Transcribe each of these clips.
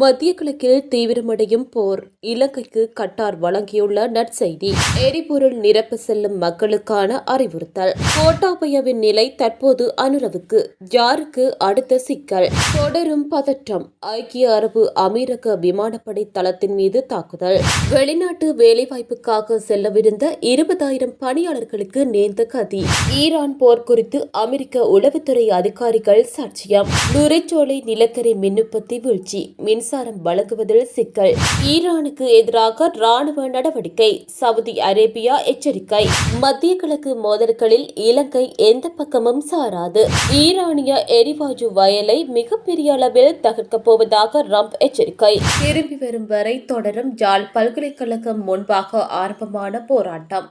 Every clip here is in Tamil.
மத்திய கிழக்கில் தீவிரமடையும் போர், இலங்கைக்கு கட்டார் வழங்கியுள்ள நற்செய்தி. எரிபொருள் நிரப்ப செல்லும் மக்களுக்கான அறிவுறுத்தல். கோட்டாபயவின் நிலை தற்போது அனுரவுக்கு. யாருக்கு அடுத்த சிக்கல்? தொடரும் பதற்றம். ஐக்கிய அரபு அமீரக விமானப்படை தளத்தின் மீது தாக்குதல். வெளிநாட்டு வேலைவாய்ப்புக்காக செல்லவிருந்த 20,000 பணியாளர்களுக்கு நேர்ந்த கதி. ஈரான் போர் குறித்து அமெரிக்க உளவுத்துறை அதிகாரிகள் சாட்சியம். நுரைச்சோலை நிலக்கரி மின்னுற்பத்தி வீழ்ச்சி, மின்சாரம் வழங்குவதில் சிக்கல். ஈரானுக்கு எதிராக ராணுவ நடவடிக்கை, சவுதி அரேபியா எச்சரிக்கை. மத்திய கிழக்கு மோதல்களில் இலங்கை எந்த பக்கமும் சாராது. ஈரானிய எரிவாயு வயலை மிகப்பெரிய அளவில் தகர்க்கப் போவதாக ட்ரம்ப் எச்சரிக்கை. திரும்பி வரும் வரை தொடரும் யாழ் பல்கலைக்கழகம் முன்பாக ஆரம்பமான போராட்டம்.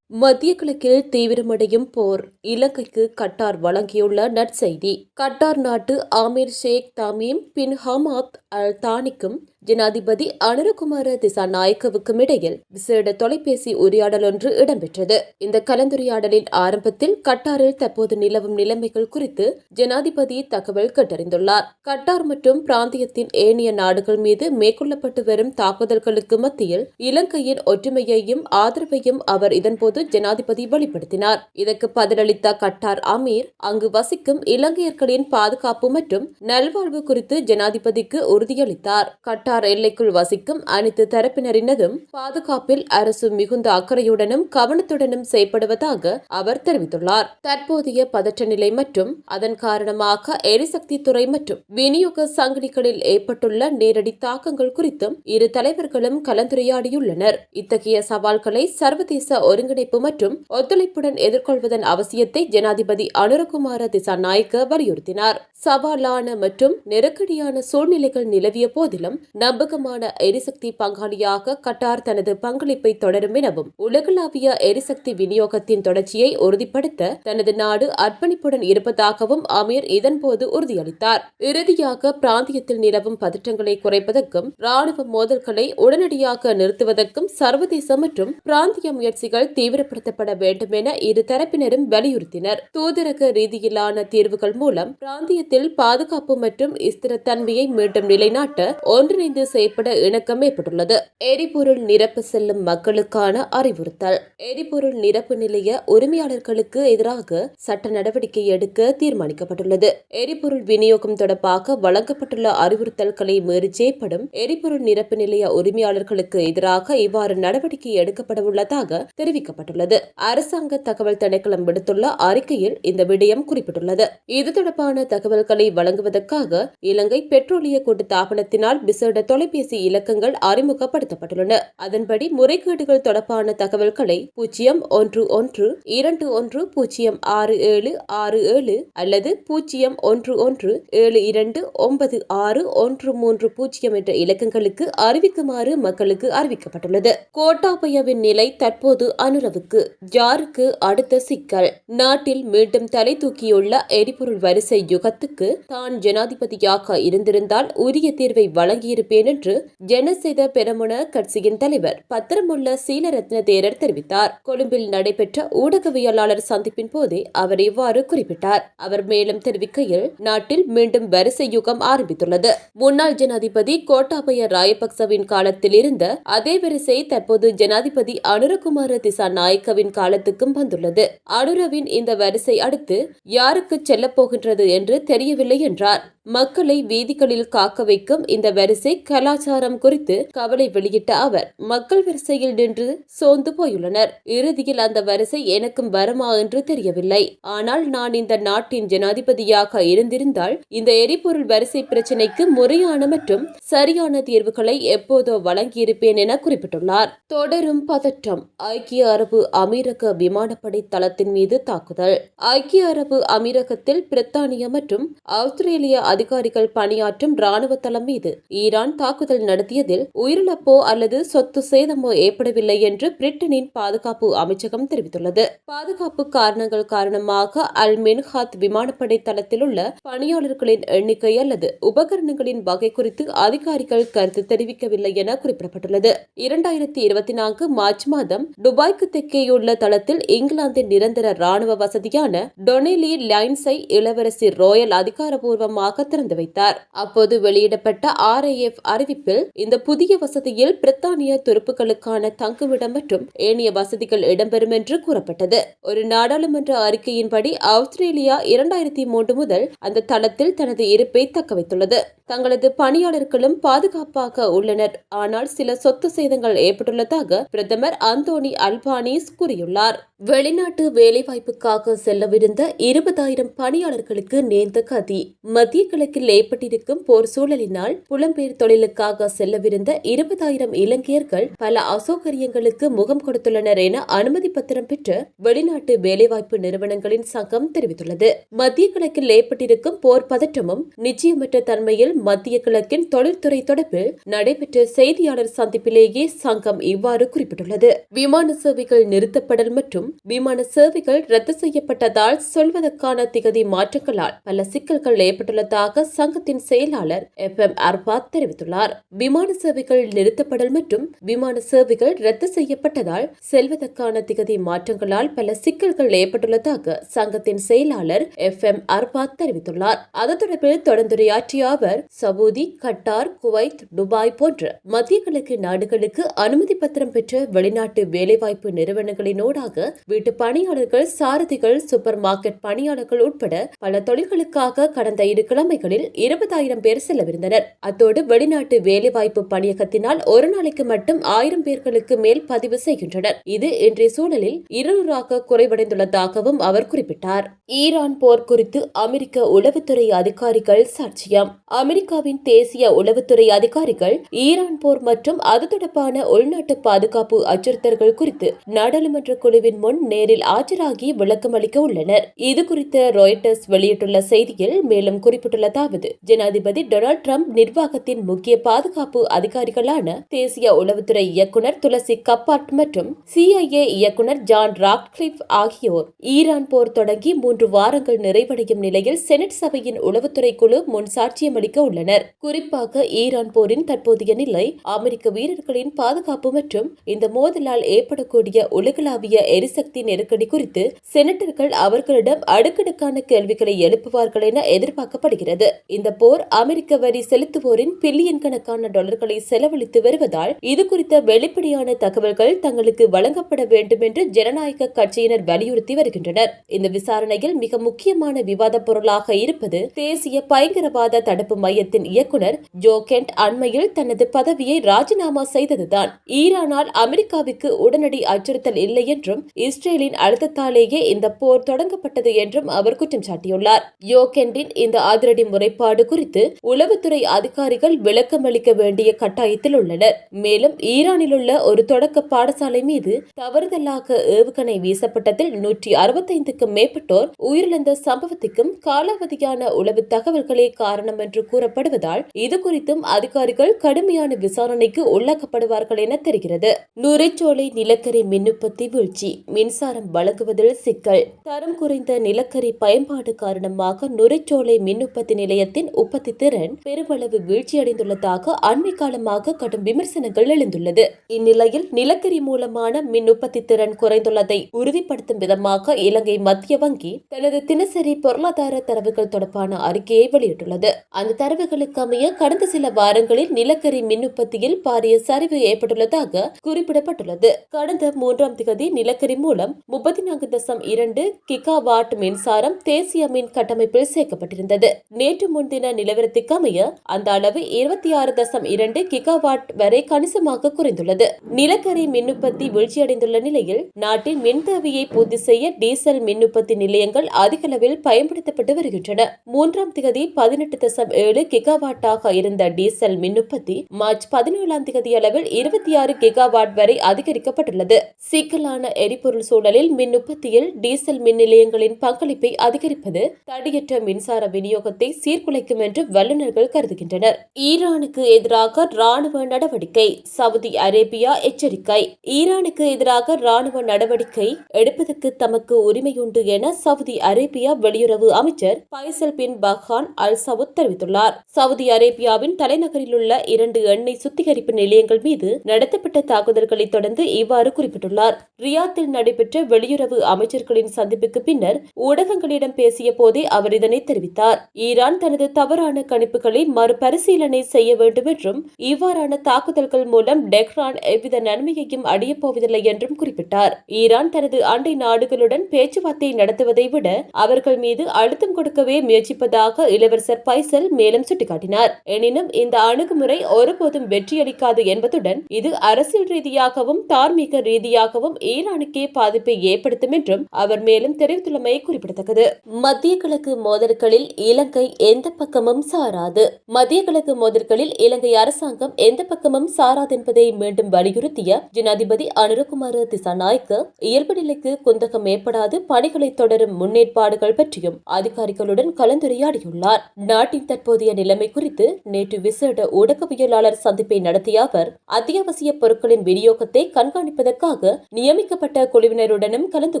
மத்திய கிழக்கில் தீவிரமடையும் போர், இலங்கைக்கு கட்டார் வழங்கியுள்ள நற்செய்தி. கட்டார் நாட்டு ஆமீர் Sheikh Tamim bin Hamad Al தானிக்கும் ஜனாதிபதி அனுரகுமார திசாநாயக்கவுக்கும் இடையில் விசேட தொலைபேசி உரையாடல் ஒன்று இடம்பெற்றது. இந்த கலந்துரையாடலின் ஆரம்பத்தில் கட்டாரில் தற்போது நிலவும் நிலைமைகள் குறித்து ஜனாதிபதி தகவல் கேட்டறிந்துள்ளார். கட்டார் மற்றும் பிராந்தியத்தின் ஏனைய நாடுகள் மீது மேற்கொள்ளப்பட்டு வரும் தாக்குதல்களுக்கு மத்தியில் இலங்கையின் ஒற்றுமையையும் ஆதரவையும் அவர் இதன்போது ஜனாதிபதி வெளிப்படுத்தினார். இதற்கு பதிலளித்த கட்டார் அமீர் அங்கு வசிக்கும் இலங்கையர்களின் பாதுகாப்பு மற்றும் நல்வாழ்வு குறித்து ஜனாதிபதிக்கு உறுதியளித்தார். கட்டார் எல்லைக்குள் வசிக்கும் அனைத்து தரப்பினரினதும் பாதுகாப்பில் அரசு மிகுந்த அக்கறையுடனும் கவனத்துடனும் செயல்படுவதாக அவர் தெரிவித்துள்ளார். தற்போதைய பதற்ற நிலை மற்றும் அதன் காரணமாக எரிசக்தி துறை மற்றும் விநியோக சங்கிலிகளில் ஏற்பட்டுள்ள நேரடி தாக்கங்கள் குறித்தும் இரு தலைவர்களும் கலந்துரையாடியுள்ளனர். இத்தகைய சவால்களை சர்வதேச ஒருங்கிணைப்பு மற்றும் ஒத்துழைப்புடன் எதிர்கொள்வதன் அவசியத்தை ஜனாதிபதி அனுரகுமார திசாநாயக்க வலியுறுத்தினார். சவாலான மற்றும் நெருக்கடியான சூழ்நிலைகள் நிலவிய போதிலும் நம்பகமான எரிசக்தி பங்காளியாக கட்டார் தனது பங்களிப்பை தொடரும் எனவும் உலகளாவிய எரிசக்தி விநியோகத்தின் தொடர்ச்சியை உறுதிப்படுத்த தனது நாடு அர்ப்பணிப்புடன் இருப்பதாகவும் அமீர் இதன்போது உறுதியளித்தார். இறுதியாக பிராந்தியத்தில் நிலவும் பதற்றங்களை குறைப்பதற்கும் ராணுவ மோதல்களை உடனடியாக நிறுத்துவதற்கும் சர்வதேச மற்றும் பிராந்திய முயற்சிகள் தீவிரப்படுத்தப்பட வேண்டும் என இரு தரப்பினரும் வலியுறுத்தினர். தூதரக ரீதியிலான தீர்வுகள் மூலம் பிராந்தியத்தில் பாதுகாப்பு மற்றும் ஸ்திரத்தன்மையை மீண்டும் நிலைநாட்ட ஒன்றிணைந்து செயற்பட இணக்கம் ஏற்பட்டுள்ளது. எரிபொருள் நிரப்ப செல்லும் மக்களுக்கான அறிவுறுத்தல். எரிபொருள் நிரப்பு நிலைய உரிமையாளர்களுக்கு எதிராக சட்ட நடவடிக்கை எடுக்க தீர்மானிக்கப்பட்டுள்ளது. எரிபொருள் விநியோகம் தொடர்பாக வழங்கப்பட்டுள்ள அறிவுறுத்தல்களை மீறி செயற்படும் எரிபொருள் நிரப்பு நிலைய உரிமையாளர்களுக்கு எதிராக இவ்வாறு நடவடிக்கை எடுக்கப்படவுள்ளதாக தெரிவிக்கப்பட்டுள்ளது. அரசாங்க தகவல் திணைக்களம் விடுத்துள்ள அறிக்கையில் இந்த விடயம் குறிப்பிட்டுள்ளது. இது தொடர்பான தகவல்களை வழங்குவதற்காக இலங்கை பெட்ரோலிய கூட்டுத்தாபனத்தினால் விசேட தொலைபேசி இலக்கங்கள் அறிமுகப்படுத்தப்பட்டுள்ளன. அதன்படி முறைகேடுகள் தொடர்பான தகவல்களை 01101066767 அல்லது 01172961330 என்ற இலக்கங்களுக்கு அறிவிக்குமாறு மக்களுக்கு அறிவிக்கப்பட்டுள்ளது. கோட்டாபயவின் நிலை தற்போது அனுரவுக்கு. யாருக்கு அடுத்த சிக்கல்? நாட்டில் மீண்டும் தலை தூக்கியுள்ள எரிபொருள் வரிசை யுகத்துக்கு தான் ஜனாதிபதியாக இருந்திருந்தால் உரிய தீர்வை வழங்கியிருப்பேன் என்று ஜனசெத பெரமுன கட்சியின் தலைவர் பத்திரமுள்ள சீலரத்ன தேரர் தெரிவித்தார். கொழும்பில் நடைபெற்ற ஊடகவியலாளர் சந்திப்பின் போதே அவர் இவ்வாறு குறிப்பிட்டார். அவர் மேலும் தெரிவிக்கையில், நாட்டில் மீண்டும் வரிசை யுகம் ஆரம்பித்துள்ளது. முன்னாள் ஜனாதிபதி கோட்டாபய ராயபக்சவின் காலத்தில் இருந்த அதே வரிசை தற்போது ஜனாதிபதி அனுரகுமார திசாநாயக்கவின் காலத்துக்கும் வந்துள்ளது. அனுரவின் இந்த வரிசை அடுத்து யாருக்கு செல்லப் போகின்றது என்று தெரியவில்லை என்றார். மக்களை வீதிகளில் காக்க வைக்கும் இந்த வரிசை கலாச்சாரம் குறித்து கவலை வெளியிட்ட அவர், மக்கள் வரிசையில் நின்று சோர்ந்து போயுள்ளனர். இறுதியில் அந்த வரிசை எனக்கும் வருமா என்று தெரியவில்லை. ஆனால் நான் இந்த நாட்டின் ஜனாதிபதியாக இருந்திருந்தால் இந்த எரிபொருள் வரிசை பிரச்சினைக்கு முறையான மற்றும் சரியான தீர்வுகளை எப்போதோ வழங்கியிருப்பேன் என குறிப்பிட்டுள்ளார். தொடரும் பதற்றம். ஐக்கிய அரபு அமீரக விமானப்படை தளத்தின் மீது தாக்குதல். ஐக்கிய அரபு அமீரகத்தில் பிரித்தானியா மற்றும் ஆஸ்திரேலிய அதிகாரிகள் பணியாற்றும் ராணுவ தளம் மீது ஈரான் தாக்குதல் நடத்தியதில் உயிரிழப்போ அல்லது சொத்து சேதமோ ஏற்படவில்லை என்று பிரிட்டனின் பாதுகாப்பு அமைச்சகம் தெரிவித்துள்ளது. பாதுகாப்பு காரணங்கள் காரணமாக அல் மின்ஹாத் விமானப்படை தளத்தில் உள்ள பணியாளர்களின் எண்ணிக்கை அல்லது உபகரணங்களின் வகை குறித்து அதிகாரிகள் கருத்து தெரிவிக்கவில்லை என குறிப்பிடப்பட்டுள்ளது. 2024 மார்ச் மாதம் துபாய்க்கு தெற்கேயுள்ள தளத்தில் இங்கிலாந்தின் நிரந்தர ராணுவ வசதியான டொனெலி லைன்ஸை இளவரசி ரோயல் அதிகாரப்பூர்வமாக முன்னதாக திறந்து வைத்தார். அப்போது வெளியிடப்பட்ட RIF அறிவிப்பில் இந்த புதிய வசதியில் பிரித்தானிய துருப்புகளுக்கான தங்குமிடம் மற்றும் ஏனைய வசதிகள் இடம்பெறும் என்று கூறப்பட்டது. ஒரு நாடாளுமன்ற அறிக்கையின்படி ஆஸ்திரேலியா 2003 முதல் அந்த தளத்தில் தனது இருப்பை தக்கவைத்துள்ளது. தங்களது பணியாளர்களும் பாதுகாப்பாக உள்ளனர், ஆனால் சில சொத்து சேதங்கள் ஏற்பட்டுள்ளதாக பிரதமர் அந்தோனி அல்பானீஸ் கூறியுள்ளார். வெளிநாட்டு வேலைவாய்ப்புக்காக செல்லவிருந்த 20,000 பணியாளர்களுக்கு நேர்ந்த கதி. மத்திய கிழக்கில் ஏற்பட்டிருக்கும் போர் சூழலினால் புலம்பெயர் தொழிலுக்காக செல்லவிருந்த 20,000 இலங்கையர்கள் பல அசௌகரியங்களுக்கு முகம் கொடுத்துள்ளனர் என அனுமதி பத்திரம் பெற்ற வெளிநாட்டு வேலைவாய்ப்பு நிறுவனங்களின் சங்கம் தெரிவித்துள்ளது. மத்திய கிழக்கில் ஏற்பட்டிருக்கும் போர் பதற்றமும் நிச்சயமற்ற தன்மையில் மத்திய கிழக்கின் தொழில்துறை தொடர்பில் நடைபெற்ற செய்தியாளர் சந்திப்பிலேயே சங்கம் இவ்வாறு குறிப்பிட்டுள்ளது. விமான சேவைகள் நிறுத்தப்படல் மற்றும் விமான சேவைகள் ரத்து செய்யப்பட்டதால் சொல்வதற்கான திகதி மாற்றங்களால் பல சிக்கல்கள் ஏற்பட்டுள்ளதாக சங்கத்தின் செயலாளர் FM அர்பாத் தெரிவித்துள்ளார். விமான சேவைகள் நிறுத்தப்படல் மற்றும் விமான சேவைகள் ரத்து செய்யப்பட்டதால் செல்வதற்கான திகதி மாற்றங்களால் பல சிக்கல்கள் ஏற்பட்டுள்ளதாக சங்கத்தின் செயலாளர் FM அர்பாத் தெரிவித்துள்ளார். அது தொடர்பில் தொடர்ந்துரையாற்றிய அவர், சவுதி, கட்டார், குவைத், துபாய் போன்ற மத்திய கிழக்கு நாடுகளுக்கு அனுமதி பத்திரம் பெற்ற வெளிநாட்டு வேலைவாய்ப்பு நிறுவனங்களினூடாக வீட்டு பணியாளர்கள், சாரதிகள், சூப்பர் மார்க்கெட் பணியாளர்கள் உட்பட பல தொழில்களுக்காக கடந்த 2 கிழமைகளில் 20,000 பேர் செல்லவிருந்தனர். அத்தோடு வெளிநாட்டு வேலைவாய்ப்பு பணியகத்தினால் ஒரு நாளைக்கு மட்டும் 1000 பேர்களுக்கு மேல் பதிவு செய்கின்றனர். இது இன்றைய சூழலில் 200ஆக குறைவடைந்துள்ளதாகவும் அவர் குறிப்பிட்டார். ஈரான் போர் குறித்து அமெரிக்க உளவுத்துறை அதிகாரிகள் சாட்சியம். அமெரிக்காவின் தேசிய உளவுத்துறை அதிகாரிகள் ஈரான் போர் மற்றும் அது தொடர்பான உள்நாட்டு பாதுகாப்பு அச்சுறுத்தல்கள் குறித்து நாடாளுமன்ற குழுவின் முன் நேரில் ஆஜராகி விளக்கம் அளிக்க உள்ளனர். இது குறித்து ராய்ட்டர்ஸ் வெளியிட்டுள்ள செய்தியில் மேலும் குறிப்பிட்டுள்ளதாவது, ஜனாதிபதி டொனால்ட் ட்ரம்ப் நிர்வாகத்தின் முக்கிய பாதுகாப்பு அதிகாரிகளான தேசிய உளவுத்துறை இயக்குனர் துளசி கப்பார்ட் மற்றும் CIA இயக்குனர் ஜான் ராட்க்ளிஃப் ஆகியோர் ஈரான் போர் தொடங்கி 3 வாரங்கள் நிறைவடையும் நிலையில் செனட் சபையின் உளவுத்துறை குழு முன் சாட்சியம் அளிக்க உள்ளனர். குறிப்பாக ஈரான் போரின் தற்போதைய நிலை, அமெரிக்க வீரர்களின் பாதுகாப்பு மற்றும் இந்த மோதலால் ஏற்படக்கூடிய உலகளாவிய எரிசக்தி நெருக்கடி குறித்து செனட்டர்கள் அவர்களிடம் அடுக்கடுக்கான கேள்விகளை எழுப்புவார்கள் என எதிர்பார்க்கப்படுகிறது. இந்த போர் அமெரிக்க வரி செலுத்துவோரின் பில்லியன் கணக்கான டாலர்களை செலவழித்து வருவதால் இது குறித்த வெளிப்படையான தகவல்கள் தங்களுக்கு வழங்கப்பட வேண்டும் என்று ஜனநாயக கட்சியினர் வலியுறுத்தி வருகின்றனர். இந்த விசாரணையில் மிக முக்கியமான விவாத பொருளாக இருப்பது தேசிய பயங்கரவாத தடுப்பு மையத்தின் இயக்குனர் ஜோ கென்ட் அண்மையில் தனது பதவியை ராஜினாமா செய்ததுதான். ஈரானால் அமெரிக்காவுக்கு உடனடி அச்சுறுத்தல் இல்லை என்றும் இஸ்ரேலின் அழுத்தத்தாலேயே இந்த போர் தொடங்கப்பட்டது என்றும் அவர் குற்றம் சாட்டியுள்ளார். யோகெண்டின் இந்த அதிரடி முறைப்பாடு குறித்து உளவுத்துறை அதிகாரிகள் விளக்கமளிக்க வேண்டிய கட்டாயத்தில் உள்ளனர். மேலும் ஈரானில் உள்ள ஒரு தொடக்க பாடசாலை மீது தவறுதலாக ஏவுகணை வீசப்பட்டதில் 165க்கும் மேற்பட்டோர் உயிரிழந்த சம்பவத்துக்கும் காலாவதியான உளவு தகவல்களே காரணம் என்று கூறப்படுவதால் இது குறித்தும் அதிகாரிகள் கடுமையான விசாரணைக்கு உள்ளாக்கப்படுவார்கள் என தெரிகிறது. நுரைச்சோலை நிலக்கரி மின் உற்பத்தி வீழ்ச்சி. மின்சாரம் வழங்குவதில் சிக்கல். தரம் குறைந்த நிலக்கரி பயன்பாடு காரணமாக நுரைச்சோலை மின் உற்பத்தி நிலையத்தின் உற்பத்தி திறன் பெருமளவு வீழ்ச்சியடைந்துள்ளதாக அண்மை காலமாக கடும் விமர்சனங்கள் எழுந்துள்ளது. இந்நிலையில் நிலக்கரி மூலமான மின் உற்பத்தி திறன் குறைந்துள்ளதை உறுதிப்படுத்தும் விதமாக இலங்கை மத்திய வங்கி தனது தினசரி பொருளாதார தரவுகள் தொடர்பான அறிக்கையை வெளியிட்டுள்ளது. அந்த தரவுகளுக்கு அமைய கடந்த சில வாரங்களில் நிலக்கரி மின் உற்பத்தியில் பாரிய சரிவு ஏற்பட்டுள்ளதாக குறிப்பிடப்பட்டுள்ளது. கடந்த 3ஆம் தேதி நிலக்கரி மூலம் 34.2 கிகாவாட் மின்சாரம் தேசிய மின் கட்டமைப்பில் சேர்க்கப்பட்டிருந்தது. நேற்று முன்தின நிலவரத்துக்கு அமைய அந்த அளவு 26.2 கிகாவாட் வரை கணிசமாக குறைந்துள்ளது. நிலக்கரி மின் உற்பத்தி வீழ்ச்சியடைந்துள்ள நிலையில் நாட்டின் மின் தேவையை பூர்த்தி செய்ய டீசல் மின் உற்பத்தி நிலையங்கள் அதிக அளவில் பயன்படுத்தப்பட்டு வருகின்றன. 3ஆம் தேதி 18.7 கிகாவாட்டாக இருந்த டீசல் மின் உற்பத்தி மார்ச் 17ஆம் தேதி அளவில் 26 கிகாவாட் வரை அதிகரிக்கப்பட்டுள்ளது. சிக்கலான எரிபொருள் சூழலில் மின் உற்பத்தியில் டீசல் மின் நிலையங்களின் பங்களிப்பை அதிகரிப்பது தடையற்ற மின்சார விநியோகத்தை சீர்குலைக்கும் என்று வல்லுநர்கள் கருதுகின்றனர். ஈரானுக்கு எதிராக ராணுவ நடவடிக்கை. சவுதி அரேபியா எச்சரிக்கை. ஈரானுக்கு எதிராக ராணுவ நடவடிக்கை எடுப்பதற்கு தமக்கு உரிமையுண்டு என சவுதி அரேபியா வெளியுறவு அமைச்சர் பைசல் பின் பஹான் அல் சவுத் தெரிவித்துள்ளார். சவுதி அரேபியாவின் தலைநகரில் உள்ள 2 எண்ணெய் சுத்திகரிப்பு நிலையங்கள் மீது நடத்தப்பட்ட தாக்குதல்களை தொடர்ந்து இவ்வாறு குறிப்பிட்டுள்ளார். ரியாத்தில் நடைபெற்ற வெளியுறவு அமைச்சர்களின் சந்திப்புக்கு பின்னர் ஊடகங்களிடம் பேசிய போதே அவர் இதனை தெரிவித்தார். ஈரான் தனது தவறான கணிப்புகளை மறுபரிசீலனை செய்ய வேண்டும் என்றும் இவ்வாறான தாக்குதல்கள் மூலம் டெஹ்ரான் எவ்வித நன்மையையும் அடையப் போவதில்லை என்றும் குறிப்பிட்டார். ஈரான் தனது அண்டை நாடுகளுடன் பேச்சுவார்த்தை நடத்துவதை விட அவர்கள் மீது அழுத்தம் கொடுக்கவே முயற்சிப்பதாக இளவரசர் பைசல் மேலும் சுட்டிக்காட்டினார். எனினும் இந்த அணுகுமுறை ஒருபோதும் வெற்றியளிக்காது என்பதுடன் இது அரசியல் ரீதியாகவும் தார்மீக ரீதியாகவும் ஈரானுக்கே பாதிப்பை ஏற்படுத்தும் என்றும் அவர் மேலும் தெரிவித்துள்ளமை குறிப்பிடத்தக்கது. மத்திய கிழக்கு மோதல்களில் இலங்கை எந்த பக்கமும் சாராது. மத்திய கிழக்கு மோதல்களில் இலங்கை அரசாங்கம் எந்த பக்கமும் சாராது என்பதை மீண்டும் வலியுறுத்திய ஜனாதிபதி அனுரகுமார திசாநாயக்க இயல்பு நிலைக்கு குந்தகம் ஏற்படாது பணிகளை தொடரும் முன்னேற்பாடுகள் பற்றியும் அதிகாரிகளுடன் கலந்துரையாடியுள்ளார். நாட்டின் தற்போதைய நிலைமை குறித்து நேற்று விசேட ஊடகவியலாளர் சந்திப்பை நடத்திய அவர் அத்தியாவசிய பொருட்களின் விநியோகத்தை கண்காணிப்பதற்காக நியமிக்கப்பட்ட குழுவினருடனும் கலந்து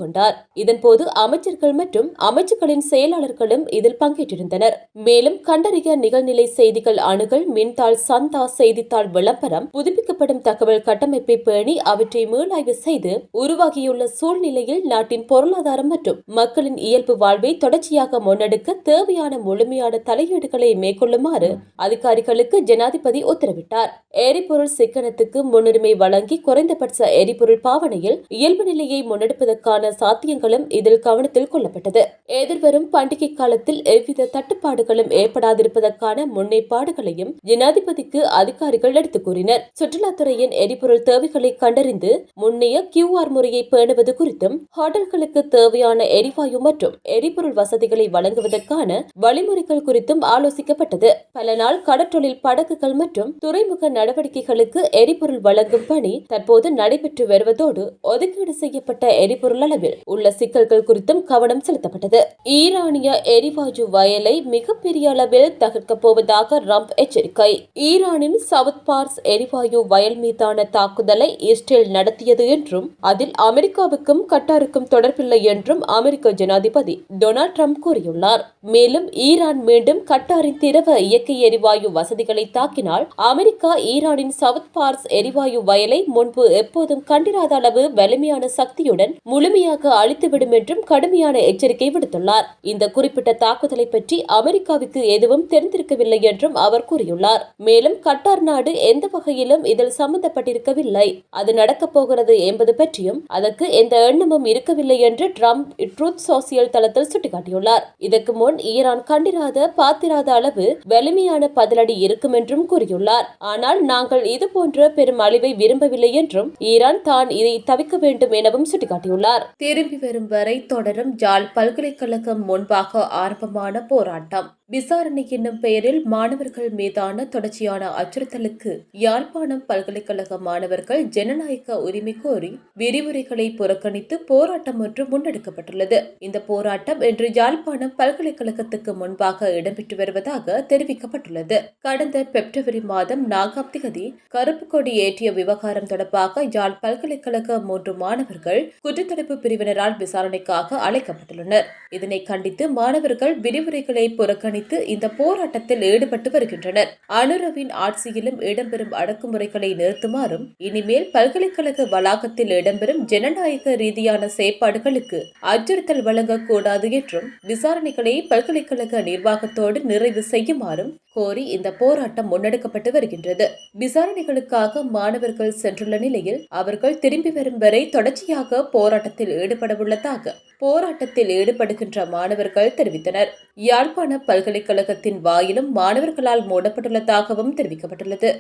கொண்டார். இதன்போது அமைச்சர்கள் மற்றும் அமைச்சுக்களின் செயலாளர்களும் இதில் பங்கேற்றிருந்தனர். மேலும் கண்டறிய நிகழ்நிலை செய்திகள் அணுகல், மின்தாள், சந்தா, செய்தித்தாள் விளம்பரம், புதுப்பிக்கப்படும் தகவல் கட்டமைப்பை பேணி அவற்றை மீளாய்வு செய்து உருவாகியுள்ள சூழ்நிலையில் நாட்டின் பொருளாதாரம் மற்றும் மக்களின் இயல்பு வாழ்வை தொடர்ச்சியாக முன்னெடுக்க தேவையான முழுமையான தலையீடுகளை மேற்கொள்ளுமாறு அதிகாரிகளுக்கு ஜனாதிபதி உத்தரவிட்டார். எரிபொருள் சிக்கனத்துக்கு முன்னுரிமை வழங்கி குறைந்தபட்ச எரிபொருள் பாவனையில் இயல்பு நிலையை முன்னெடுப்பதற்கான சாத்தியங்களும் இதில் கவனத்தில் கொள்ளப்பட்டது. எதிர்வரும் பண்டிகை காலத்தில் எவ்வித தட்டுப்பாடுகளும் ஏற்படாதிருப்பதற்கான முன்னேற்பாடுகளையும் ஜனாதிபதிக்கு அதிகாரிகள் எடுத்துக் கூறினர். சுற்றுலாத்துறையின் எரிபொருள் தேவைகளை கண்டறிந்து முன்னைய QR முறையை பேணுவது குறித்தும் ஹோட்டல்களுக்கு தேவையான எரிவாயு மற்றும் எரிபொருள் வசதிகளை வழங்குவதற்கான வழிமுறைகள் குறித்தும் ஆலோசிக்கப்பட்டது. பல நாள் கடற்றொழில் படகுகள் மற்றும் துறைமுக நடவடிக்கைகளுக்கு எரிபொருள் வழங்கும் பணி தற்போது நடைபெற்று வருவதோடு ஒதுக்கீடு செய்யப்பட்ட எரிபொருள் அளவில் உள்ள சிக்கல்கள் குறித்தும் கவனம் செலுத்தப்பட்டது. ஈரானிய எரிவாயு வயலை மிகப்பெரிய அளவில் தகர்க்கப் போவதாக ட்ரம்ப் எச்சரிக்கை. ஈரானின் சவுத் பார்ஸ் எரிவாயு வயல் மீதான தாக்குதலை இஸ்ரேல் நடத்தியது என்றும் அதில் அமெரிக்காவுக்கும் கட்டாருக்கும் தொடர்பில்லை என்றும் அமெரிக்க ஜனாதிபதி டொனால்ட் ட்ரம்ப் கூறியுள்ளார். மேலும் ஈரான் மீண்டும் கட்டாரின் திரவ இயற்கை எரிவாயு வசதிகளை தாக்கினால் அமெரிக்கா ஈரானின் சவுத் பார்ஸ் எரிவாயு வயலை முன்பு எப்போதும் கண்டிராத அளவு வலிமையான சக்தியுடன் முழுமையாக அழித்துவிடும் என்றும் கடுமையான எச்சரிக்கை விடுத்துள்ளார். இந்த குறிப்பிட்ட தாக்குதலை பற்றி அமெரிக்காவுக்கு எதுவும் தெரிந்திருக்கவில்லை என்றும் அவர் கூறியுள்ளார். மேலும் கட்டார் நாடு எந்த வகையிலும் இதில் சம்பந்தப்பட்டிருக்கவில்லை, அது நடக்கப் போகிறது என்பது பற்றியும் அதற்கு எந்த எண்ணமும் இருக்கவில்லை என்று ட்ரம்ப் ட்ரூத் சோசியல் தளத்தில் சுட்டிக்காட்டியுள்ளார். இதற்கு முன் ஈரான் கண்டிராத பாத்திராத அளவு வலிமையான பதிலடி இருக்கும் என்றும் கூறியுள்ளார். ஆனால் நாங்கள் இதுபோன்ற பெரும் அழிவை விரும்பவில்லை என்றும் ஈரான் தான் இதை தவிர்க்க வேண்டும் எனவும் சுட்டிக்காட்டியுள்ளார். திரும்பி வரும் வரை தொடரும் யாழ் பல்கலைக்கழகம் முன்பாக ஆரம்பமான போராட்டம். விசாரணை என்னும் பெயரில் மாணவர்கள் மீதான தொடர்ச்சியான அச்சுறுத்தலுக்கு யாழ்ப்பாணம் பல்கலைக்கழக மாணவர்கள் ஜனநாயக உரிமை கோரி விரிவுரைகளை புறக்கணித்து போராட்டம் ஒன்று முன்னெடுக்கப்பட்டுள்ளது. இந்த போராட்டம் இன்று யாழ்ப்பாணம் பல்கலைக்கழகத்துக்கு முன்பாக இடம்பெற்று வருவதாக தெரிவிக்கப்பட்டுள்ளது. கடந்த பிப்ரவரி மாதம் 4ஆம் தேதி கருப்பு கொடி ஏற்றிய விவகாரம் தொடர்பாக யாழ் பல்கலைக்கழக 3 மாணவர்கள் குற்றத்தடுப்பு பிரிவினரால் விசாரணைக்காக அழைக்கப்பட்டுள்ளனர். இதனை கண்டித்து மாணவர்கள் விரிவுரைகளை புறக்கணித்து இந்த போராட்டத்தில் ஈடுபட்டு வருகின்றனர். அனுரவின் ஆட்சியிலும் இடம்பெறும் அடக்குமுறைகளை நிறுத்துமாறும் இனிமேல் பல்கலைக்கழக வளாகத்தில் இடம்பெறும் ஜனநாயக ரீதியான செயற்பாடுகளுக்கு அச்சுறுத்தல் வழங்கக்கூடாது என்றும் விசாரணைகளை பல்கலைக்கழக நிர்வாகத்தோடு நிறைவு செய்யுமாறும் கோரி இந்த போராட்டம் முன்னெடுக்கப்பட்டு வருகின்றது. விசாரணைகளுக்காக மாணவர்கள் சென்றுள்ள நிலையில் அவர்கள் திரும்பி வரும் வரை தொடர்ச்சியாக போராட்டத்தில் ஈடுபடவுள்ளதாக போராட்டத்தில் ஈடுபடுகின்ற மாணவர்கள் தெரிவித்தனர். யாழ்ப்பாண பல்கலைக்கழகத்தின் வாயிலும் மாணவர்களால் மூடப்பட்டுள்ளதாகவும் தெரிவிக்கப்பட்டுள்ளது.